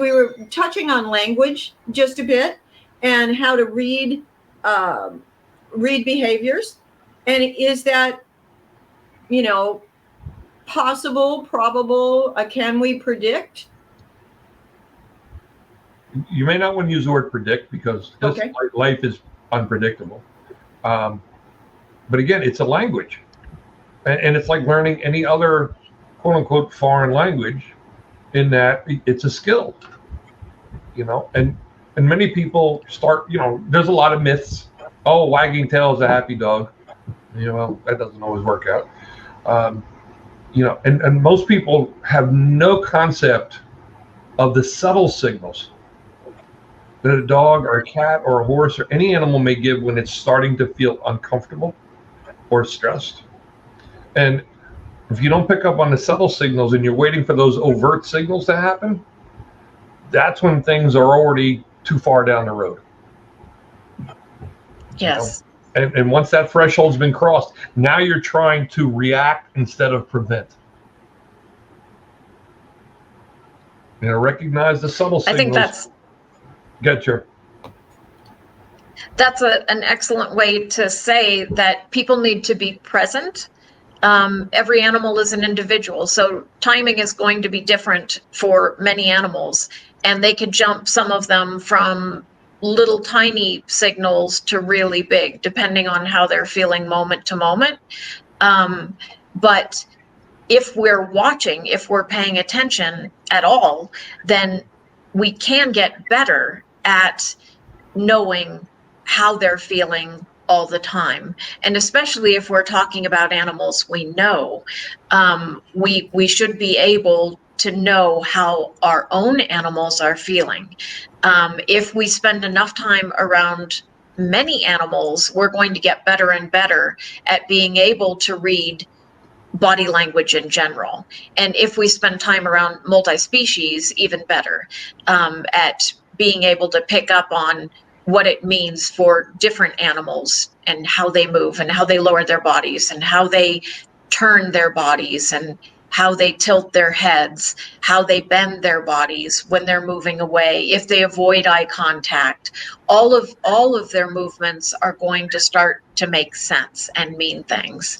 we were touching on language just a bit and how to read behaviors. And is that, possible, probable? Can we predict? You may not want to use the word predict because life is unpredictable. But again, it's a language. And it's like learning any other quote unquote foreign language in that it's a skill, and many people start, there's a lot of myths. Oh, wagging tail is a happy dog. Well, that doesn't always work out. And most people have no concept of the subtle signals that a dog or a cat or a horse or any animal may give when it's starting to feel uncomfortable or stressed. And if you don't pick up on the subtle signals and you're waiting for those overt signals to happen, that's when things are already too far down the road. Yes. And once that threshold's been crossed, now you're trying to react instead of prevent. Recognize the subtle signals. I think that's an excellent way to say that people need to be present. Every animal is an individual, so timing is going to be different for many animals, and they could jump some of them from little tiny signals to really big, depending on how they're feeling moment to moment. But if we're watching, if we're paying attention at all, then we can get better at knowing how they're feeling all the time. And especially if we're talking about animals we know, we should be able to know how our own animals are feeling. If we spend enough time around many animals, we're going to get better and better at being able to read body language in general. And if we spend time around multi-species, even better at being able to pick up on what it means for different animals and how they move and how they lower their bodies and how they turn their bodies and how they tilt their heads, how they bend their bodies when they're moving away, if they avoid eye contact. All of their movements are going to start to make sense and mean things.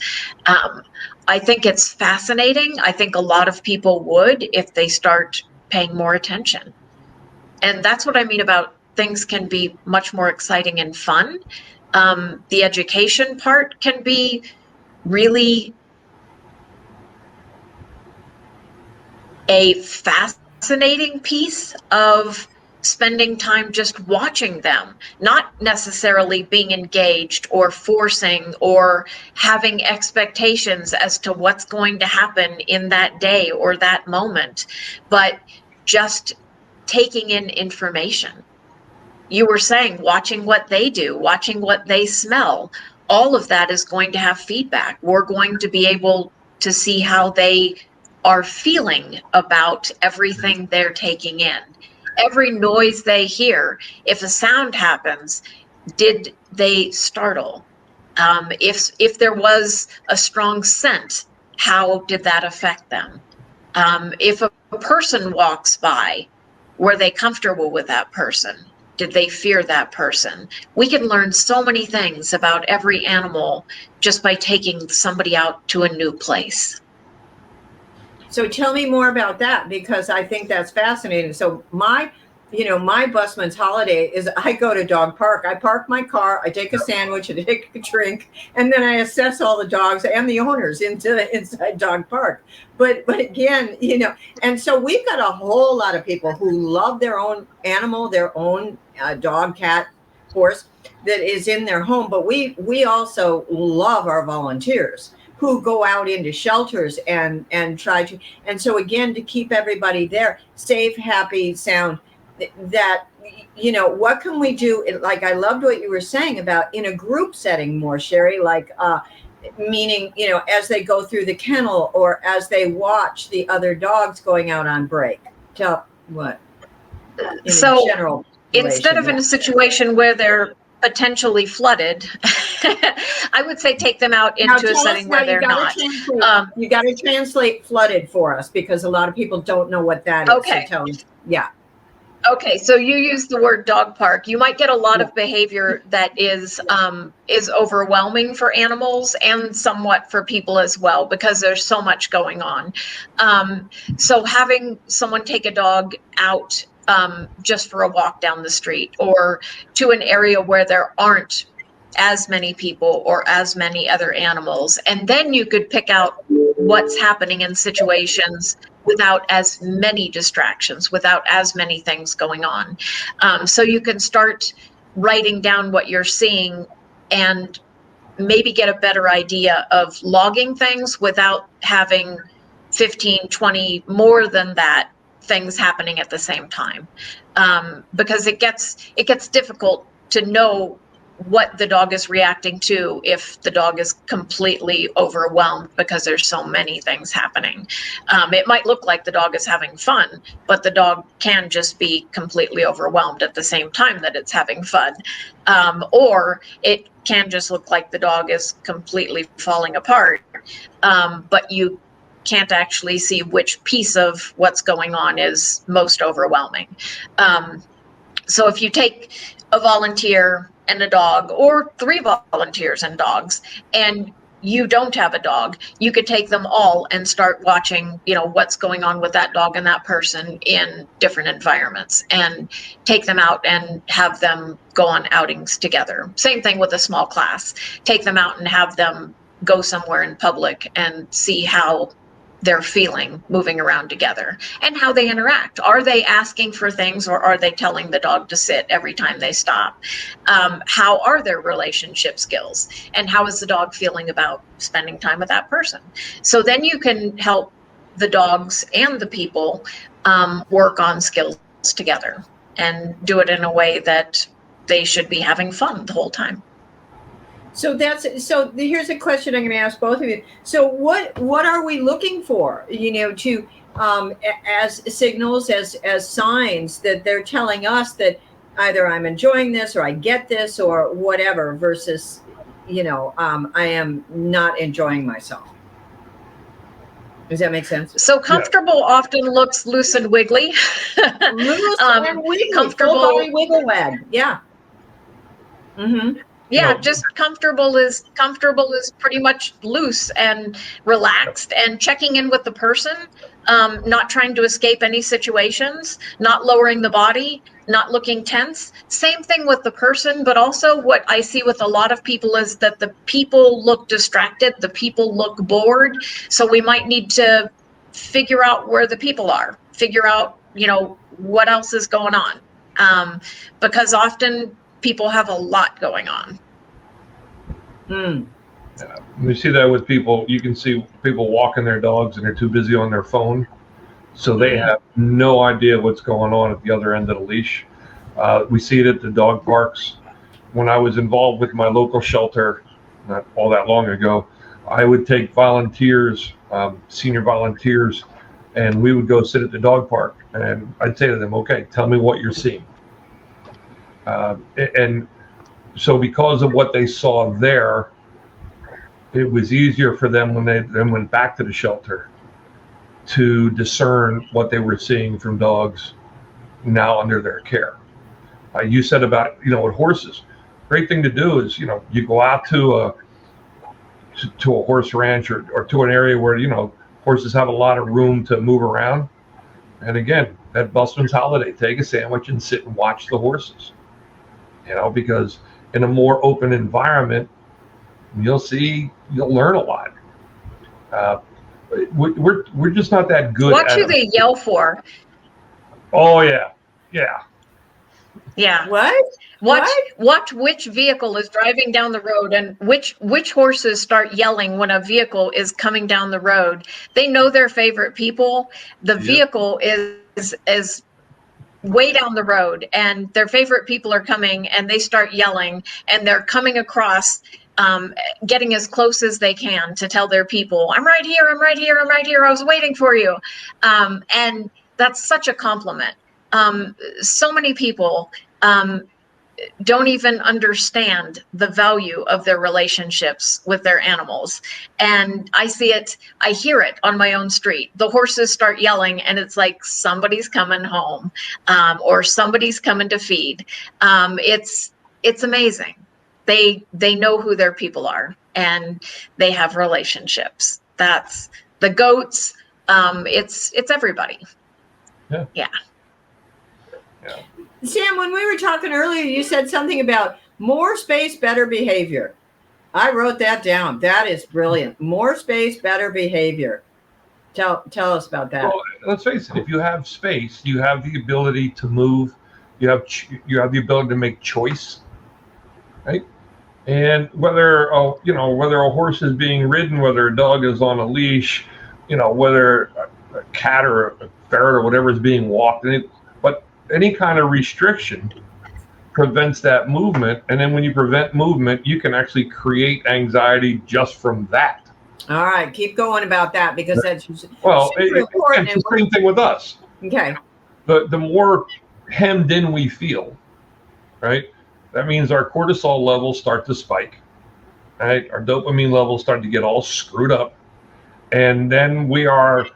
I think it's fascinating. I think a lot of people would if they start paying more attention. And that's what I mean about things can be much more exciting and fun. The education part can be really a fascinating piece of spending time just watching them, not necessarily being engaged or forcing or having expectations as to what's going to happen in that day or that moment, but just taking in information. You were saying watching what they do, watching what they smell, all of that is going to have feedback. We're going to be able to see how they are feeling about everything they're taking in. Every noise they hear, if a sound happens, did they startle? If there was a strong scent, how did that affect them? If a person walks by, were they comfortable with that person? Did they fear that person? We can learn so many things about every animal just by taking somebody out to a new place. So tell me more about that, because I think that's fascinating. So my busman's holiday is I go to dog park. I park my car, I take a sandwich, I take a drink, and then I assess all the dogs and the owners inside dog park. But again, and so we've got a whole lot of people who love their own animal, their own dog, cat, horse that is in their home. But we also love our volunteers who go out into shelters and try to. And so again, to keep everybody there, safe, happy, sound, that, what can we do? Like, I loved what you were saying about in a group setting more, Sherry, like, meaning, as they go through the kennel or as they watch the other dogs going out on break. Tell what? So instead of in a situation where they're potentially flooded, I would say take them out into a setting where they're not. You got to translate flooded for us, because a lot of people don't know what that is. Okay. So tell us. Yeah. Okay, so you use the word dog park. You might get a lot of behavior that is overwhelming for animals and somewhat for people as well, because there's so much going on. So having someone take a dog out just for a walk down the street, or to an area where there aren't as many people or as many other animals, and then you could pick out what's happening in situations without as many distractions, without as many things going on. So you can start writing down what you're seeing and maybe get a better idea of logging things without having 15, 20, more than that things happening at the same time. Because it gets difficult to know what the dog is reacting to if the dog is completely overwhelmed because there's so many things happening. It might look like the dog is having fun, but the dog can just be completely overwhelmed at the same time that it's having fun. Or it can just look like the dog is completely falling apart, but you can't actually see which piece of what's going on is most overwhelming. So if you take a volunteer and a dog, or 3 volunteers and dogs, and you don't have a dog, you could take them all and start watching, what's going on with that dog and that person in different environments, and take them out and have them go on outings together. Same thing with a small class. Take them out and have them go somewhere in public and see how they're feeling moving around together and how they interact. Are they asking for things, or are they telling the dog to sit every time they stop? How are their relationship skills, and how is the dog feeling about spending time with that person? So then you can help the dogs and the people work on skills together and do it in a way that they should be having fun the whole time. So here's a question I'm going to ask both of you. So what are we looking for, to as signals, as signs that they're telling us that either I'm enjoying this, or I get this, or whatever, versus, I am not enjoying myself. Does that make sense? So comfortable often looks loose and wiggly. Loose and wiggly, comfortable, full body wiggle wag. Yeah. Mm-hmm. Yeah, just comfortable is pretty much loose and relaxed, and checking in with the person, not trying to escape any situations, not lowering the body, not looking tense. Same thing with the person, but also what I see with a lot of people is that the people look distracted, the people look bored. So we might need to figure out where the people are, figure out, what else is going on. Because often people have a lot going on. Yeah. We see that with people. You can see people walking their dogs and they're too busy on their phone, so they have no idea what's going on at the other end of the leash. We see it at the dog parks. When I was involved with my local shelter, not all that long ago, I would take volunteers, senior volunteers, and we would go sit at the dog park, and I'd say to them, okay, tell me what you're seeing. And so because of what they saw there, it was easier for them when they then went back to the shelter to discern what they were seeing from dogs now under their care. You said about, with horses, great thing to do is, you go out to a horse ranch, or to an area where, horses have a lot of room to move around. And again, that busman's holiday, take a sandwich and sit and watch the horses, because in a more open environment, you'll learn a lot. We're just not that good. What do they yell for? Oh yeah. What? Watch which vehicle is driving down the road, and which horses start yelling when a vehicle is coming down the road. They know their favorite people. The vehicle is way down the road, and their favorite people are coming, and they start yelling, and they're coming across, getting as close as they can to tell their people, I'm right here, I'm right here, I'm right here, I was waiting for you. And that's such a compliment. So many people don't even understand the value of their relationships with their animals. And I hear it on my own street. The horses start yelling and it's like somebody's coming home, or somebody's coming to feed. It's amazing. They know who their people are and they have relationships. That's the goats. It's everybody. Yeah. Sam, when we were talking earlier, you said something about more space, better behavior. I wrote that down. That is brilliant. More space, better behavior. Tell us about that. Well, let's face it. If you have space, you have the ability to move. You have the ability to make choice, right? And whether a horse is being ridden, whether a dog is on a leash, whether a cat or a ferret or whatever is being walked, but any kind of restriction prevents that movement. And then when you prevent movement, you can actually create anxiety just from that. All right, keep going about that, because that's important. It's the same thing with us. Okay. The more hemmed in we feel, right? That means our cortisol levels start to spike, right? Our dopamine levels start to get all screwed up. And then we are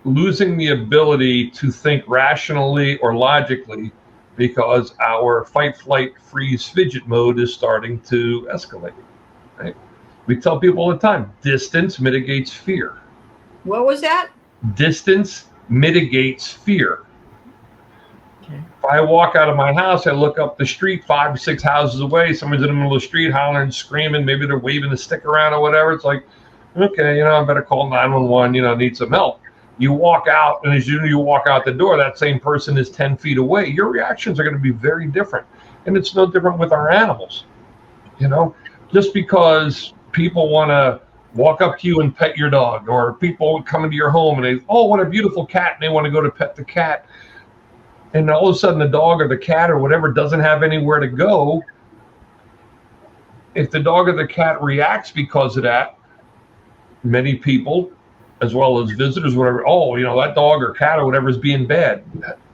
losing the ability to think rationally or logically, because our fight, flight, freeze, fidget mode is starting to escalate, right? We tell people all the time, distance mitigates fear. What was that? Distance mitigates fear. Okay. If I walk out of my house, I look up the street 5 or 6 houses away, someone's in the middle of the street hollering, screaming, maybe they're waving a stick around or whatever. It's like, okay, I better call 911, need some help. You walk out, and as you walk out the door, that same person is 10 feet away. Your reactions are going to be very different. And it's no different with our animals. Just because people want to walk up to you and pet your dog, or people come into your home and they, oh, what a beautiful cat, and they want to go to pet the cat. And all of a sudden the dog or the cat or whatever doesn't have anywhere to go. If the dog or the cat reacts because of that, many people, as well as visitors, whatever, oh, that dog or cat or whatever is being bad.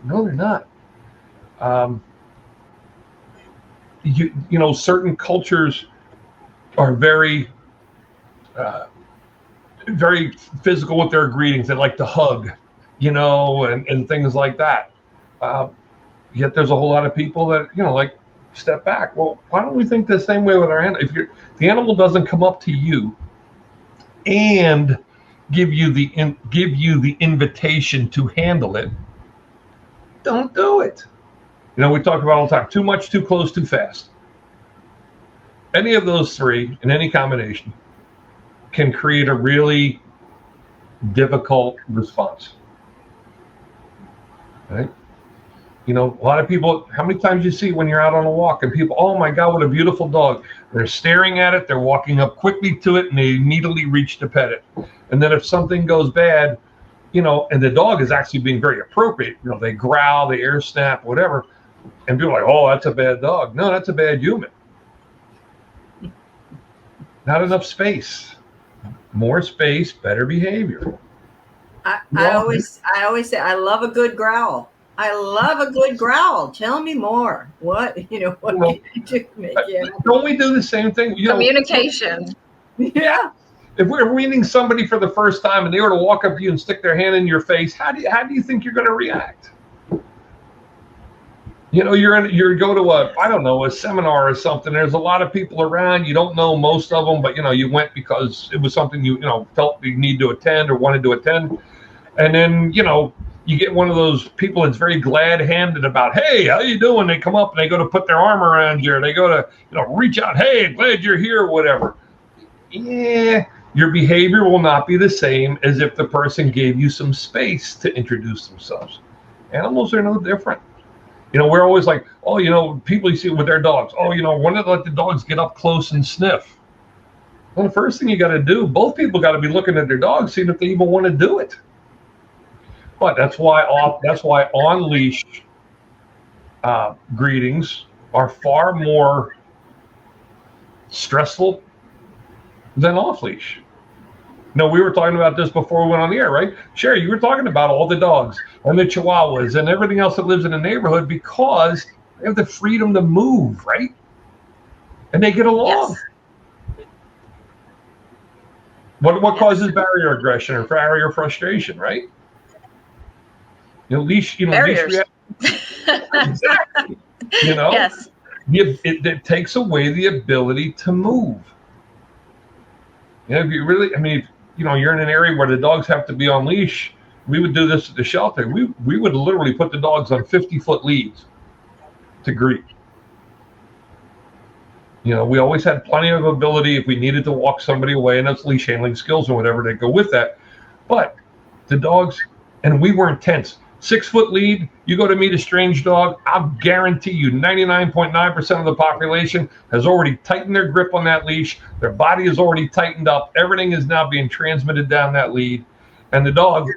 No, they're not. Certain cultures are very, very physical with their greetings. They like to hug, and things like that. Yet there's a whole lot of people that, like, step back. Well, why don't we think the same way with our animal? If the animal doesn't come up to you and give you the invitation to handle it, don't do it. We talk about all the time, too much, too close, too fast. Any of those three in any combination can create a really difficult response, right? A lot of people, how many times you see when you're out on a walk and people, oh my God, what a beautiful dog. They're staring at it, they're walking up quickly to it, and they immediately reach to pet it. And then if something goes bad, and the dog is actually being very appropriate, they growl, they air snap, whatever. And people are like, oh, that's a bad dog. No, that's a bad human. Not enough space. More space, better behavior. I always say, I love a good growl. I love a good growl. Tell me more. What can you do to make it? Don't we do the same thing? Communication. Yeah. If we're meeting somebody for the first time and they were to walk up to you and stick their hand in your face, how do you think you're going to react? You go to a seminar or something. There's a lot of people around. You don't know most of them, but you went because it was something you felt you need to attend or wanted to attend. And then you get one of those people that's very glad-handed about, hey, how you doing? They come up and they go to put their arm around you, or they go to reach out, hey, glad you're here, or whatever. Yeah, your behavior will not be the same as if the person gave you some space to introduce themselves. Animals are no different. We're always like, oh, people you see with their dogs, oh, when did let the dogs get up close and sniff? Well, the first thing you got to do, both people got to be looking at their dogs, seeing if they even want to do it. But that's why on leash greetings are far more stressful than off leash. We were talking about this before we went on the air, right? Sherry, you were talking about all the dogs and the chihuahuas and everything else that lives in the neighborhood, because They have the freedom to move, right? And they get along. Yes. What causes barrier aggression or barrier frustration, right? Leash Barriers. Exactly. Yes. It takes away the ability to move. If you really, you're in an area where the dogs have to be on leash. We would do this at the shelter. We would literally put the dogs on 50-foot leads to greet. We always had plenty of ability if we needed to walk somebody away, and that's leash handling skills or whatever that go with that. But the dogs, and we weren't tense. 6-foot lead, you go to meet a strange dog, I'll guarantee you 99.9% of the population has already tightened their grip on that leash. Their body is already tightened up. Everything is now being transmitted down that lead. And the dog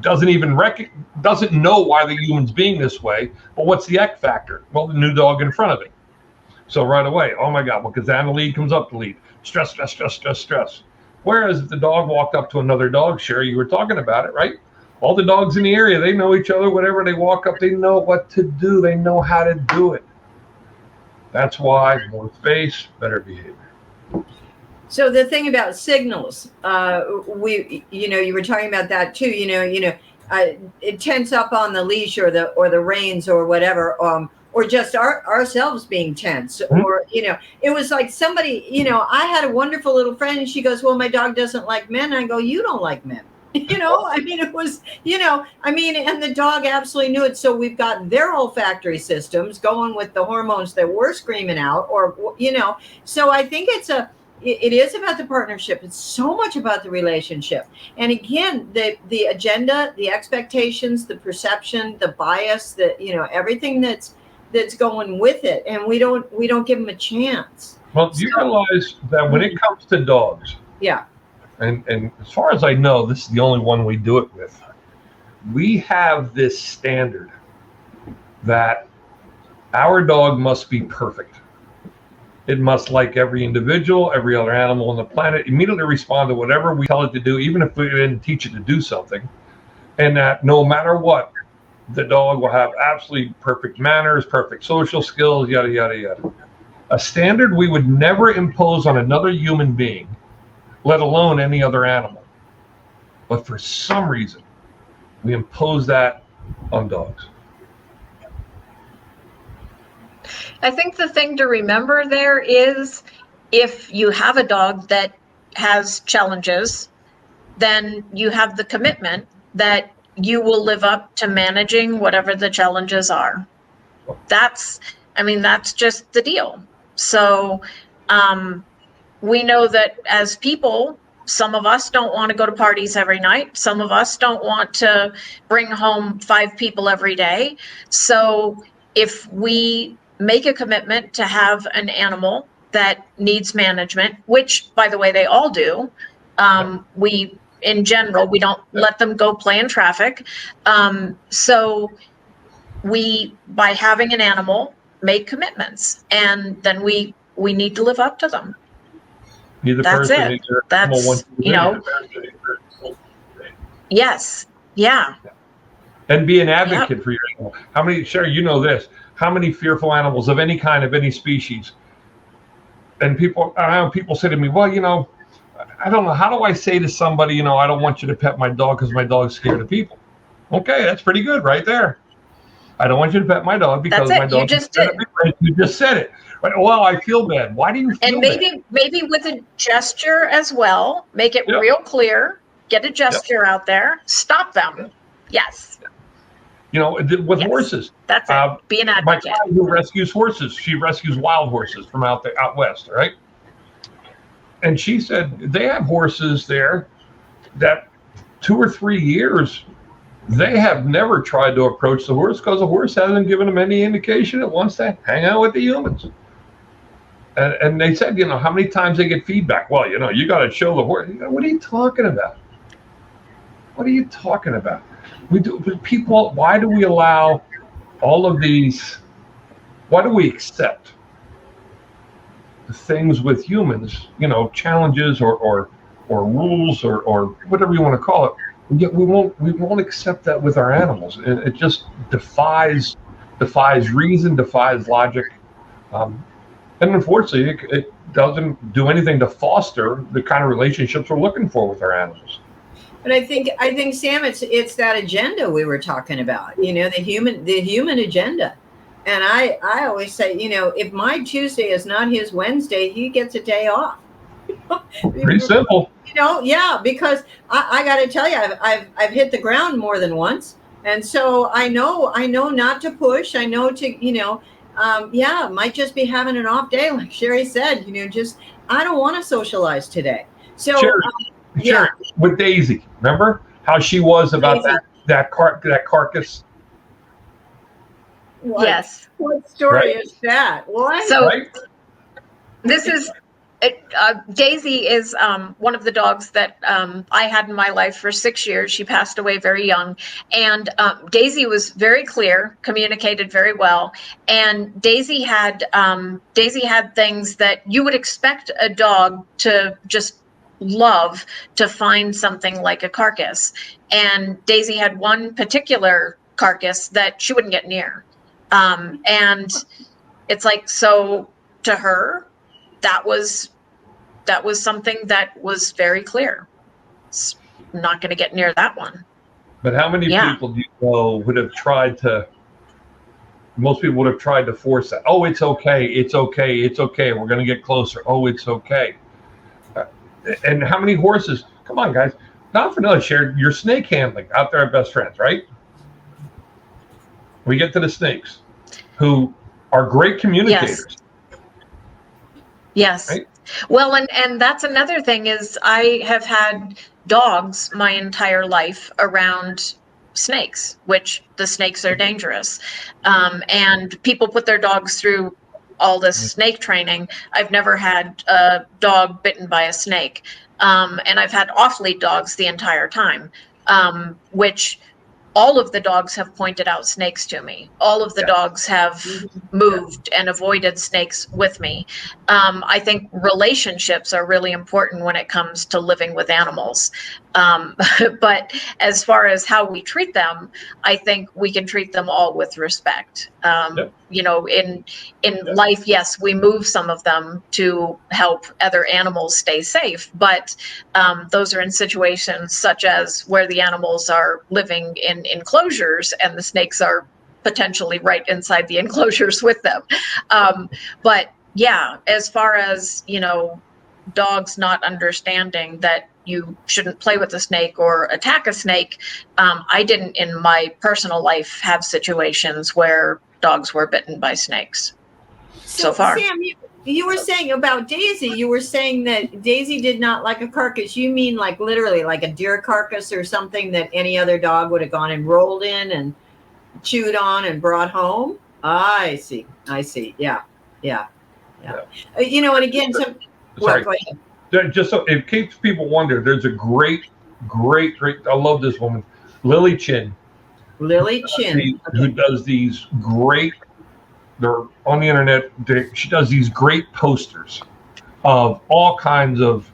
doesn't know why the human's being this way, but what's the X factor? Well, the new dog in front of it. So right away, oh my God, well, because down the lead comes up the lead. Stress, stress, stress, stress, stress. Whereas if the dog walked up to another dog, Sherry, you were talking about it, right? All the dogs in the area, they know each other. Whenever they walk up, they know what to do. They know how to do it. That's why more space, better behavior. So the thing about signals, you were talking about that too. It tense up on the leash or the reins or whatever, or just ourselves being tense, or it was like somebody. I had a wonderful little friend, and she goes, "Well, my dog doesn't like men." I go, "You don't like men." It was, and the dog absolutely knew it. So we've got their olfactory systems going with the hormones that we're screaming out, so I think it is about the partnership. It's so much about the relationship. And again, the agenda, the expectations, the perception, the bias, everything that's going with it. And we don't give them a chance. Well, do you realize that when it comes to dogs, yeah. And as far as I know, this is the only one we do it with. We have this standard that our dog must be perfect. It must like every individual, every other animal on the planet, immediately respond to whatever we tell it to do, even if we didn't teach it to do something. And that no matter what, the dog will have absolutely perfect manners, perfect social skills, yada, yada, yada. A standard we would never impose on another human being, let alone any other animal. But for some reason, we impose that on dogs. I think the thing to remember there is if you have a dog that has challenges, then you have the commitment that you will live up to managing whatever the challenges are. That's just the deal. So, we know that as people, some of us don't want to go to parties every night. Some of us don't want to bring home 5 people every day. So if we make a commitment to have an animal that needs management, which, by the way, they all do, in general, we don't let them go play in traffic. So we, by having an animal, make commitments, and then we need to live up to them. That's it. That's, yes. Yeah. And be an advocate for your animal. How many, Sherry, you know this, how many fearful animals of any kind, of any species? And people say to me, well, I don't know, how do I say to somebody, I don't want you to pet my dog because my dog's scared of people? Okay, that's pretty good right there. I don't want you to pet my dog because my dog. You just said it. Well, I feel bad. Why do you feel bad? And maybe with a gesture as well, make it real clear. Get a gesture out there. Stop them. Yes. With horses. That's it. Be an advocate. My client who rescues horses, she rescues wild horses from out west, right? And she said they have horses there that 2 or 3 years they have never tried to approach the horse because the horse hasn't given them any indication it wants to hang out with the humans. And they said, how many times they get feedback? Well, you got to show the horse. What are you talking about? What are you talking about? People, why do we allow all of these? Why do we accept things with humans, challenges or rules or whatever you want to call it? Yet we won't accept that with our animals. It just defies defies reason, defies logic. And unfortunately, it doesn't do anything to foster the kind of relationships we're looking for with our animals. But I think Sam, it's that agenda we were talking about, the human agenda. And I always say, if my Tuesday is not his Wednesday, he gets a day off. Pretty simple. Yeah, because I got to tell you, I've hit the ground more than once. And so I know not to push. I know to, might just be having an off day. Like Sherry said, I don't want to socialize today. So Sherry, with Daisy, remember how she was about Daisy. that carcass? What? Yes. What story is that? What? So this is Daisy is one of the dogs that I had in my life for 6 years. She passed away very young, and Daisy was very clear, communicated very well, and Daisy had things that you would expect a dog to just love, to find something like a carcass. And Daisy had one particular carcass that she wouldn't get near. And it's like, so to her, that was something that was very clear. It's not going to get near that one. But how many people do you know would have tried to? Most people would have tried to force that. Oh, it's okay. It's okay. It's okay. We're going to get closer. Oh, it's okay. And how many horses? Come on, guys. Not for nothing, Sharon. Your snake handling out there are best friends, right? We get to the snakes, who are great communicators. Yes. Right? Well, and that's another thing is I have had dogs my entire life around snakes, which the snakes are dangerous. And people put their dogs through all this snake training. I've never had a dog bitten by a snake. And I've had off-lead dogs the entire time, which all of the dogs have pointed out snakes to me. All of the dogs have moved and avoided snakes with me. I think relationships are really important when it comes to living with animals. But as far as how we treat them, I think we can treat them all with respect. In life, yes, we move some of them to help other animals stay safe, but those are in situations such as where the animals are living in enclosures and the snakes are potentially right inside the enclosures with them. But yeah, as far as, dogs not understanding that you shouldn't play with a snake or attack a snake, I didn't in my personal life have situations where dogs were bitten by snakes so far. Sam, you were saying about Daisy, you were saying that Daisy did not like a carcass. You mean like literally like a deer carcass or something that any other dog would have gone and rolled in and chewed on and brought home? I see. Yeah. And again, sorry. Just so it keeps people wonder, there's a great, I love this woman, Lily Chin. Who does these great, they're on the internet, she does these great posters of all kinds of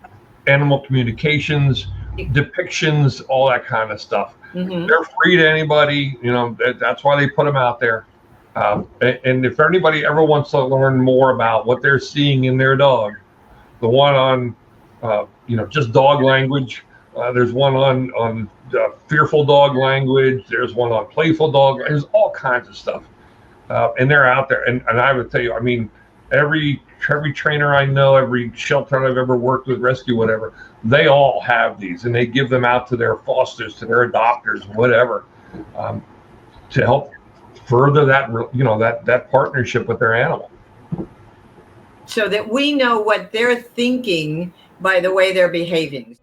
animal communications, depictions, all that kind of stuff. Mm-hmm. They're free to anybody, that's why they put them out there. And if anybody ever wants to learn more about what they're seeing in their dog, the one on, just dog language, there's one on fearful dog language. There's one on playful dog. There's all kinds of stuff. And they're out there. And I would tell you, I mean, every trainer I know, every shelter I've ever worked with, rescue, whatever, they all have these. And they give them out to their fosters, to their adopters, whatever, to help further that, that partnership with their animal. So that we know what they're thinking by the way they're behaving.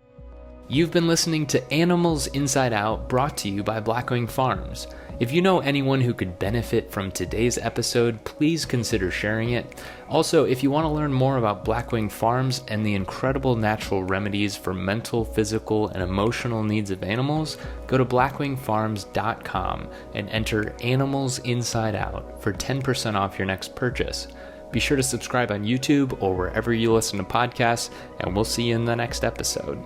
You've been listening to Animals Inside Out, brought to you by BlackWing Farms. If you know anyone who could benefit from today's episode, please consider sharing it. Also, if you want to learn more about BlackWing Farms and the incredible natural remedies for mental, physical, and emotional needs of animals, go to blackwingfarms.com and enter Animals Inside Out for 10% off your next purchase. Be sure to subscribe on YouTube or wherever you listen to podcasts, and we'll see you in the next episode.